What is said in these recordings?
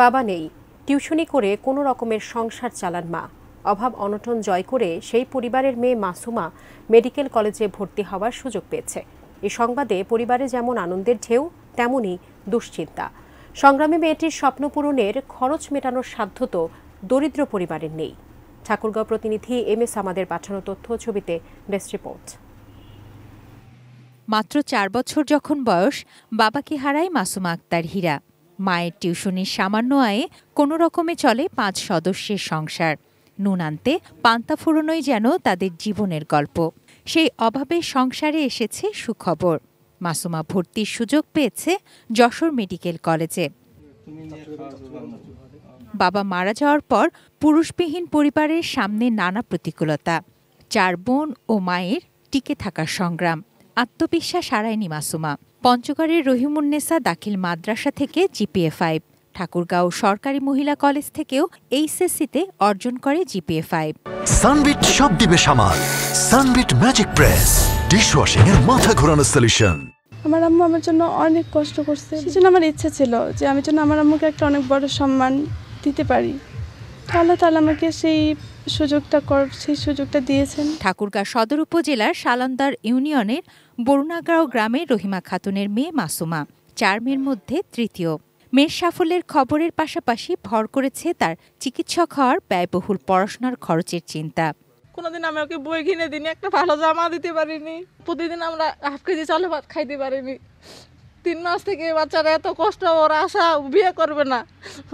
বাবা নেই, টিউশনি করে কোনো রকমের সংসার চালান মা। অভাব অনটন জয় করে সেই পরিবারের মেয়ে মাসুমা মেডিকেল কলেজে ভর্তি হওয়ার সুযোগ পেয়েছে। এই সংবাদে পরিবারে যেমন আনন্দের ঢেউ, তেমনই দুশ্চিন্তা। সংগ্রামী মেয়েটির স্বপ্ন পূরণের খরচ মেটানোর সাধ্য তো দরিদ্র পরিবারের নেই। ঠাকুরগাঁও প্রতিনিধি MS আমাদের পাঠানো তথ্য ছবিতে ডেস্ক রিপোর্ট। মাত্র 4 বছর যখন বয়স, বাবাকে হারায় মাসুমা আক্তার হীরা। মায়ের টিউশনির সামান্য আয়ে কোনো রকমে চলে 5 সদস্যের সংসার। নুন আনতে পান্তা ফুরোনোই যেন তাদের জীবনের গল্প। সেই অভাবে সংসারে এসেছে সুখবর। মাসুমা ভর্তির সুযোগ পেয়েছে যশোর মেডিকেল কলেজে। বাবা মারা যাওয়ার পর পুরুষবিহীন পরিবারের সামনে নানা প্রতিকূলতা। 4 বোন ও মায়ের টিকে থাকার সংগ্রাম। আত্মবিশ্বাস হারায়নি মাসুমা। পঞ্চগড়ের রহিমুন্নেসা দাখিল মাদ্রাসা থেকে GPA 5, ঠাকুরগাঁও সরকারি মহিলা কলেজ থেকেও HSC-তে অর্জন করে GPA 5। সানবিট সব দিবে সামাল। সানবিট ম্যাজিক প্রেস, ডিশওয়াশিং এর মাথা ঘোরানো সলিউশন। আমার আম্মু আমার জন্য অনেক কষ্ট করছে, সেজন্য আমার ইচ্ছে ছিল যে আমি যেন আমার আম্মুকে একটা অনেক বড় সম্মান দিতে পারি। আল্লাহ তাআলা আমাকে সেই সুযোগটা দিয়েছেন। ঠাকুরগাঁও সদর উপজেলার সালান্দার ইউনিয়নের বরুণাগাঁও গ্রামের রহিমা খাতুনের মেয়ে মাসুমা 4 মেয়ের মধ্যে তৃতীয়। মেয়ের সাফল্যের খবরের পাশাপাশি ভর করেছে তার চিকিৎসক হওয়ার ব্যয়বহুল পড়াশোনার খরচের চিন্তা। কোনোদিন আমি ওকে বই কিনে দিইনি, একটা ভালো জামা দিতে পারিনি। প্রতিদিন আমরা হাফ কেজি চালে ভাত খাইতে পারিনি। 3 মাস থেকে বাচ্চারা এত কষ্ট, ওর আশা বিয়ে করবে না,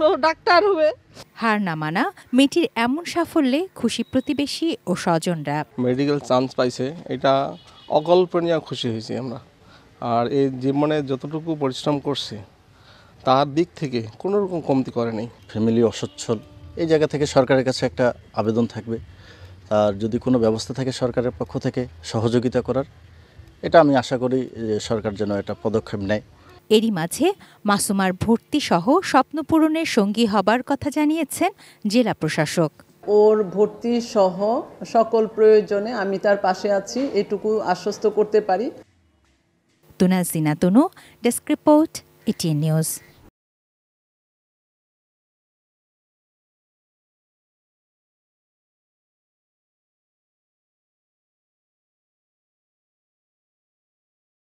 ও ডাক্তার হবে। হার না মানা মেয়েটির এমন সাফল্যে খুশি প্রতিবেশী ও স্বজনরা। মেডিকেল চান্স পাইছে, এটা অকল্পনীয় খুশি হয়েছি আমরা। আর এই জীবনে যতটুকু পরিশ্রম করছে তার দিক থেকে কোনো রকম কমতি করে নেই। ফ্যামিলি অসচ্ছল, এই জায়গা থেকে সরকারের কাছে একটা আবেদন থাকবে, আর যদি কোনো ব্যবস্থা থাকে সরকারের পক্ষ থেকে সহযোগিতা করার, এটা আমি আশা করি যে সরকার যেন একটা পদক্ষেপ নেয়। এরই মাঝে মাসুমার ভর্তি সহ স্বপ্ন পূরণের সঙ্গী হবার কথা জানিয়েছেন জেলা প্রশাসক। ওর ভর্তি সহ সকল প্রয়োজনে আমি তার পাশে আছি, এটুকু আশ্বস্ত করতে পারি। তুনাজিনা তনু, ডেস্ক রিপোর্ট, ATN নিউজ।